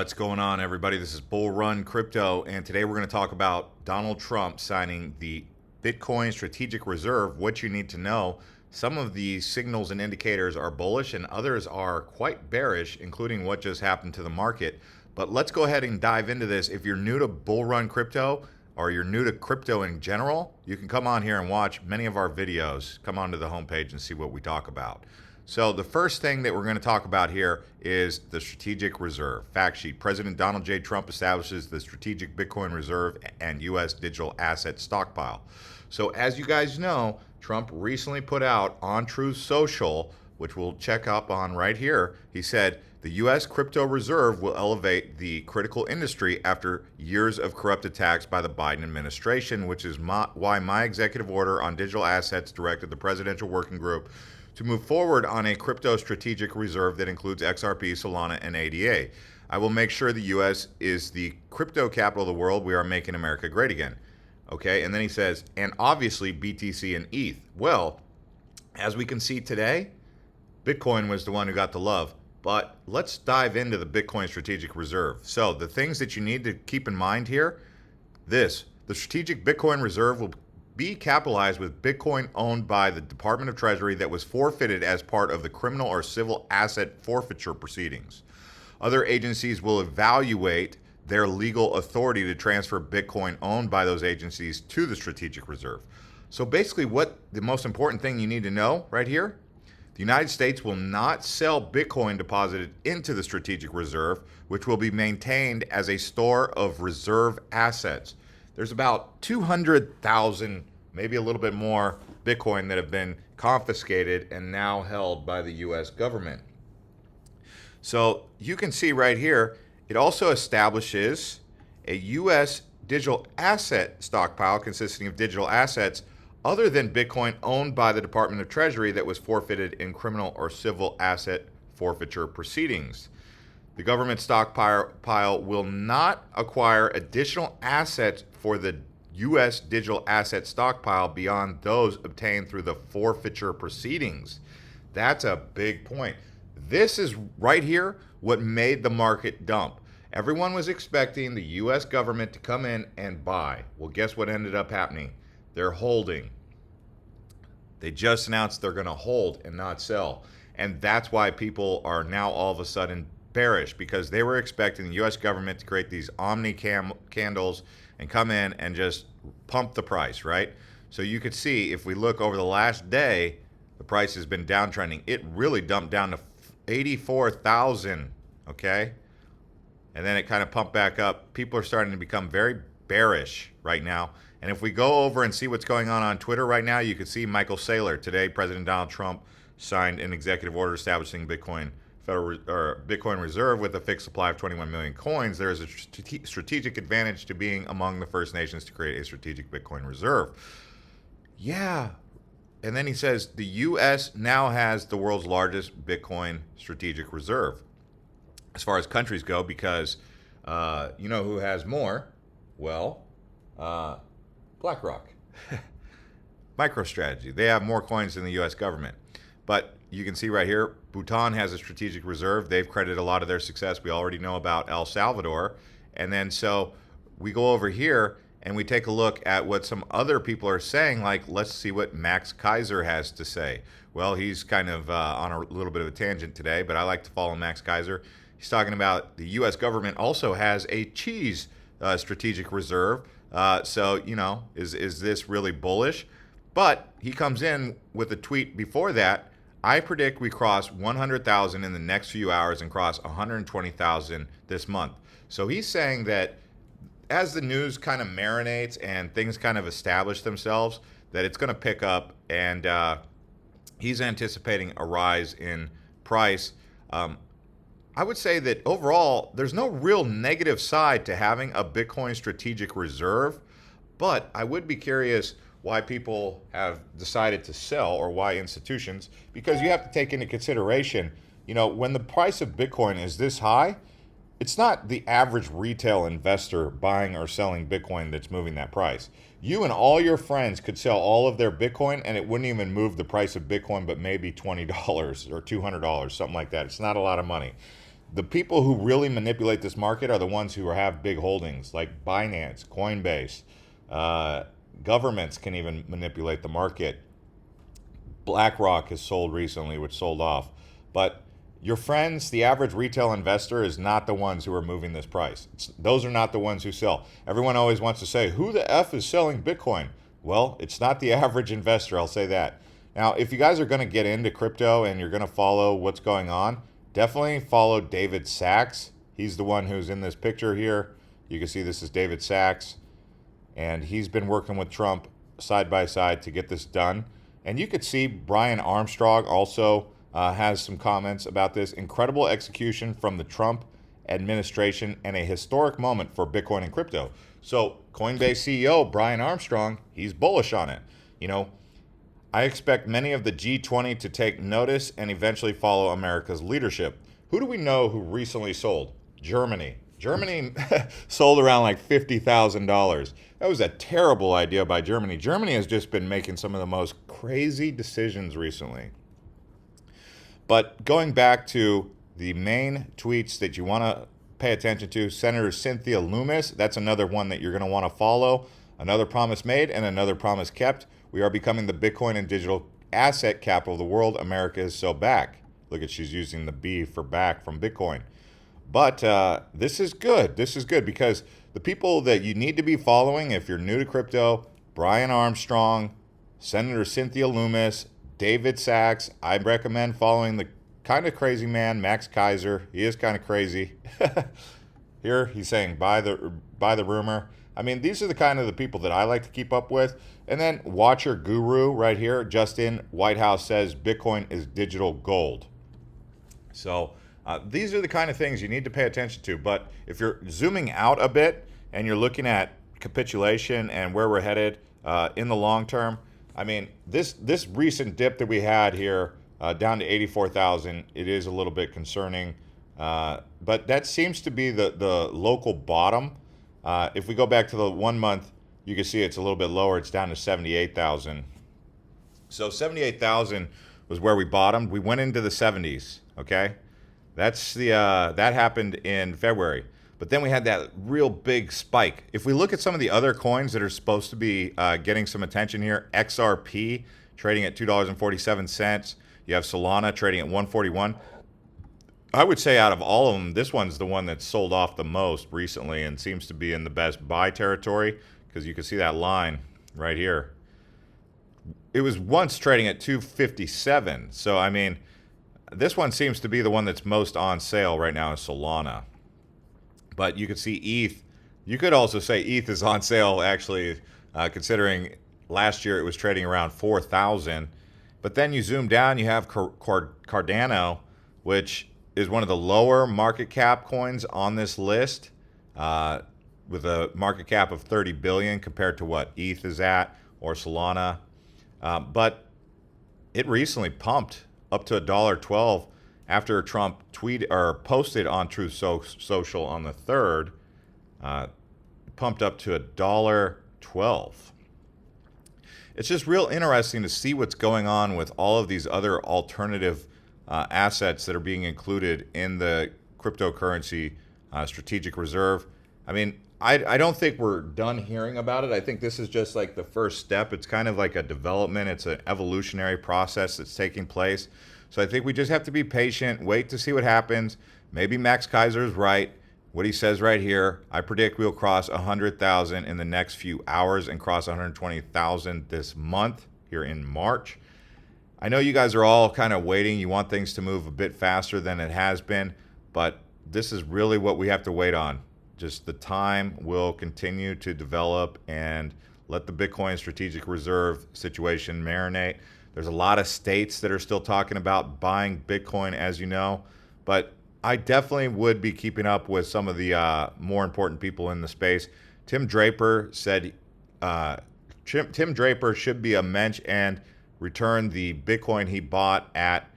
What's going on, everybody? This is Bull Run Crypto, and today we're going to talk about Donald Trump signing the Bitcoin Strategic Reserve, what you need to know. Some of the signals and indicators are bullish, and others are quite bearish, including what just happened to the market. But let's go ahead and dive into this. If you're new to Bull Run Crypto, or you're new to crypto in general, you can come on here and watch many of our videos. Come onto the homepage and see what we talk about. So the first thing that we're going to talk about here is the Strategic Reserve. Fact sheet. President Donald J. Trump establishes the Strategic Bitcoin Reserve and U.S. digital asset stockpile. So as you guys know, Trump recently put out on Truth Social, which we'll check up on right here, he said, the U.S. crypto reserve will elevate the critical industry after years of corrupt attacks by the Biden administration, which is why my executive order on digital assets directed the Presidential Working Group to move forward on a crypto strategic reserve that includes XRP, Solana, and ADA. I will make sure the U.S. is the crypto capital of the world. We are making America great again. Okay, and then he says, and obviously BTC and ETH. Well, as we can see today, Bitcoin was the one who got the love. But let's dive into the Bitcoin Strategic Reserve. So the things that you need to keep in mind here, the Strategic Bitcoin Reserve will be capitalized with Bitcoin owned by the Department of Treasury that was forfeited as part of the criminal or civil asset forfeiture proceedings. Other agencies will evaluate their legal authority to transfer Bitcoin owned by those agencies to the Strategic Reserve. So basically, what the most important thing you need to know right here, the United States will not sell Bitcoin deposited into the Strategic Reserve, which will be maintained as a store of reserve assets. There's about 200,000, maybe a little bit more, Bitcoin that have been confiscated and now held by the U.S. government. So you can see right here, it also establishes a U.S. digital asset stockpile consisting of digital assets other than Bitcoin owned by the Department of Treasury that was forfeited in criminal or civil asset forfeiture proceedings. The government stockpile will not acquire additional assets for the U.S. digital asset stockpile beyond those obtained through the forfeiture proceedings. That's a big point. This is right here what made the market dump. Everyone was expecting the U.S. government to come in and buy. Well, guess what ended up happening? They're holding. They just announced they're going to hold and not sell. And that's why people are now all of a sudden bearish, because they were expecting the U.S. government to create these omni candles and come in and just pump the price, right? So you could see if we look over the last day, the price has been downtrending. It really dumped down to 84,000, okay? And then it kind of pumped back up. People are starting to become very bearish right now. And if we go over and see what's going on Twitter right now, you can see Michael Saylor. Today, President Donald Trump signed an executive order establishing Bitcoin Reserve with a fixed supply of 21 million coins. There is a strategic advantage to being among the first nations to create a strategic Bitcoin reserve. Yeah. And then he says the U.S. now has the world's largest Bitcoin strategic reserve as far as countries go, because you know who has more? Well, BlackRock. MicroStrategy. They have more coins than the U.S. government. But you can see right here, Bhutan has a strategic reserve. They've credited a lot of their success. We already know about El Salvador. And then so we go over here and we take a look at what some other people are saying, like let's see what Max Kaiser has to say. Well, he's kind of on a little bit of a tangent today, but I like to follow Max Kaiser. He's talking about the U.S. government also has a cheese strategic reserve. So, you know, is this really bullish? But he comes in with a tweet before that. I predict we cross 100,000 in the next few hours and cross 120,000 this month. So he's saying that as the news kind of marinates and things kind of establish themselves, that it's going to pick up, and he's anticipating a rise in price. I would say that overall, there's no real negative side to having a Bitcoin strategic reserve, but I would be curious why people have decided to sell, or why institutions, because you have to take into consideration, you know, when the price of Bitcoin is this high, it's not the average retail investor buying or selling Bitcoin that's moving that price. You and all your friends could sell all of their Bitcoin and it wouldn't even move the price of Bitcoin, but maybe $20 or $200, something like that. It's not a lot of money. The people who really manipulate this market are the ones who have big holdings, like Binance, Coinbase. Uh, Governments can even manipulate the market. BlackRock has sold recently, which sold off. But your friends, the average retail investor, is not the ones who are moving this price. Those are not the ones who sell. Everyone always wants to say, who the F is selling Bitcoin? Well, it's not the average investor, I'll say that. Now, if you guys are going to get into crypto and you're going to follow what's going on, definitely follow David Sachs. He's the one who's in this picture here. You can see this is David Sachs, and he's been working with Trump side by side to get this done. And you could see Brian Armstrong also has some comments about this. Incredible execution from the Trump administration and a historic moment for Bitcoin and crypto. So Coinbase CEO Brian Armstrong, he's bullish on it. You know, I expect many of the G20 to take notice and eventually follow America's leadership. Who do we know who recently sold? Germany. Germany sold around like $50,000. That was a terrible idea by Germany. Germany has just been making some of the most crazy decisions recently. But going back to the main tweets that you want to pay attention to, Senator Cynthia Lummis, that's another one that you're going to want to follow. Another promise made and another promise kept. We are becoming the Bitcoin and digital asset capital of the world. America is so back. Look at, she's using the B for back from Bitcoin. But this is good. This is good because the people that you need to be following, if you're new to crypto, Brian Armstrong, Senator Cynthia Lummis, David Sachs. I recommend following the kind of crazy man, Max Kaiser. He is kind of crazy. Here he's saying buy the rumor. I mean, these are the kind of the people that I like to keep up with. And then Watcher Guru right here, Justin Whitehouse says Bitcoin is digital gold. So these are the kind of things you need to pay attention to. But if you're zooming out a bit and you're looking at capitulation and where we're headed in the long term, I mean, this recent dip that we had here down to 84,000, it is a little bit concerning. But that seems to be the local bottom. If we go back to the 1 month, you can see it's a little bit lower. It's down to 78,000. So 78,000 was where we bottomed. We went into the 70s, okay? That's that happened in February. But then we had that real big spike. If we look at some of the other coins that are supposed to be getting some attention here, XRP trading at $2.47. You have Solana trading at 141. I would say out of all of them, this one's the one that's sold off the most recently and seems to be in the best buy territory because you can see that line right here. It was once trading at 257. So, I mean, this one seems to be the one that's most on sale right now is Solana. But you could see ETH. You could also say ETH is on sale, actually, considering last year it was trading around 4,000. But then you zoom down, you have Cardano, which is one of the lower market cap coins on this list, with a market cap of 30 billion compared to what ETH is at or Solana. But it recently pumped up to $1.12 after Trump posted on Truth Social on the 3rd. Pumped up to $1.12. It's just real interesting to see what's going on with all of these other alternative assets that are being included in the cryptocurrency strategic reserve. I mean, I don't think we're done hearing about it. I think this is just like the first step. It's kind of like a development. It's an evolutionary process that's taking place. So I think we just have to be patient, wait to see what happens. Maybe Max Kaiser is right. What he says right here, I predict we'll cross 100,000 in the next few hours and cross 120,000 this month here in March. I know you guys are all kind of waiting. You want things to move a bit faster than it has been, but this is really what we have to wait on. Just the time will continue to develop and let the Bitcoin strategic reserve situation marinate. There's a lot of states that are still talking about buying Bitcoin, as you know, but I definitely would be keeping up with some of the more important people in the space. Tim Draper said Tim Draper should be a mensch and return the Bitcoin he bought at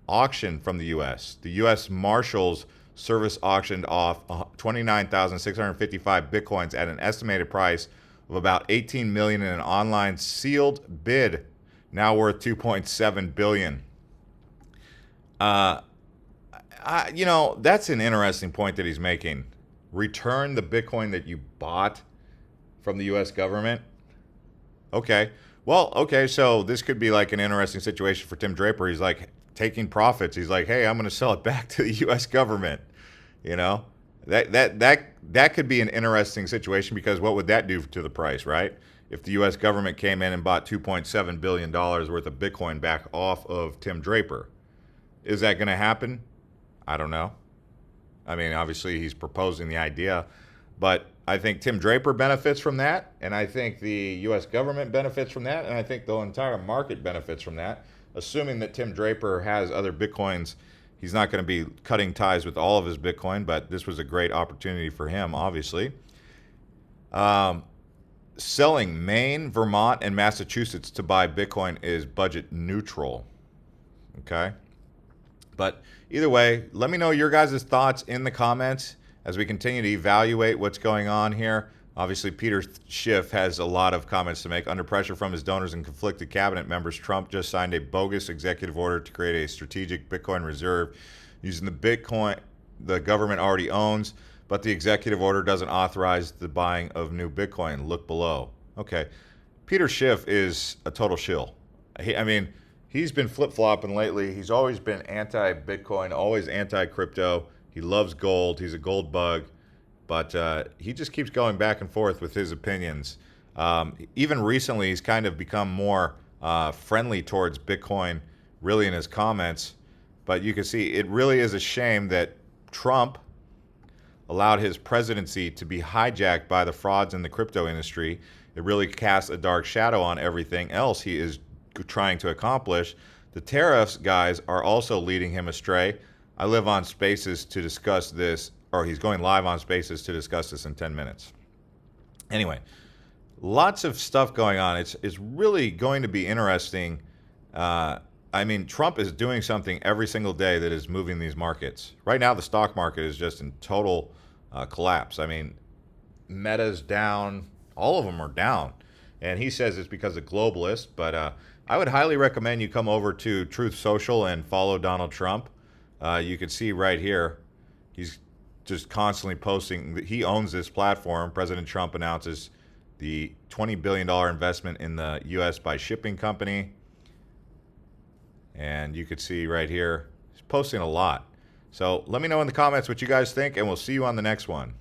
auction from the U.S. The U.S. Marshals Service auctioned off 29,655 Bitcoins at an estimated price of about 18 million in an online sealed bid, now worth 2.7 billion. That's an interesting point that he's making. Return the Bitcoin that you bought from the U.S. government. Okay. Well, okay, so this could be like an interesting situation for Tim Draper. He's like taking profits. He's like, "Hey, I'm going to sell it back to the US government." You know? That could be an interesting situation because what would that do to the price, right? If the US government came in and bought 2.7 billion dollars worth of Bitcoin back off of Tim Draper. Is that going to happen? I don't know. I mean, obviously he's proposing the idea, but I think Tim Draper benefits from that, and I think the U.S. government benefits from that, and I think the entire market benefits from that. Assuming that Tim Draper has other Bitcoins, he's not going to be cutting ties with all of his Bitcoin, but this was a great opportunity for him, obviously. Selling Maine, Vermont, and Massachusetts to buy Bitcoin is budget neutral. Okay? But either way, let me know your guys' thoughts in the comments as we continue to evaluate what's going on here. Obviously, Peter Schiff has a lot of comments to make. Under pressure from his donors and conflicted cabinet members, Trump just signed a bogus executive order to create a strategic Bitcoin reserve using the Bitcoin the government already owns, but the executive order doesn't authorize the buying of new Bitcoin. Look below. Okay. Peter Schiff is a total shill. He's been flip-flopping lately. He's always been anti-Bitcoin, always anti-crypto. He loves gold. He's a gold bug. But he just keeps going back and forth with his opinions. Even recently, he's kind of become more friendly towards Bitcoin, really, in his comments. But you can see it really is a shame that Trump allowed his presidency to be hijacked by the frauds in the crypto industry. It really casts a dark shadow on everything else he is trying to accomplish. The tariffs guys are also leading him astray. I live on Spaces to discuss this, or he's going live on Spaces to discuss this in 10 minutes. Anyway, lots of stuff going on. It's really going to be interesting. Trump is doing something every single day that is moving these markets. Right now, the stock market is just in total collapse. Meta's down. All of them are down. And he says it's because of globalists, but I would highly recommend you come over to Truth Social and follow Donald Trump. You can see right here, he's just constantly posting that he owns this platform. President Trump announces the $20 billion investment in the U.S. by shipping company. And you can see right here, he's posting a lot. So let me know in the comments what you guys think, and we'll see you on the next one.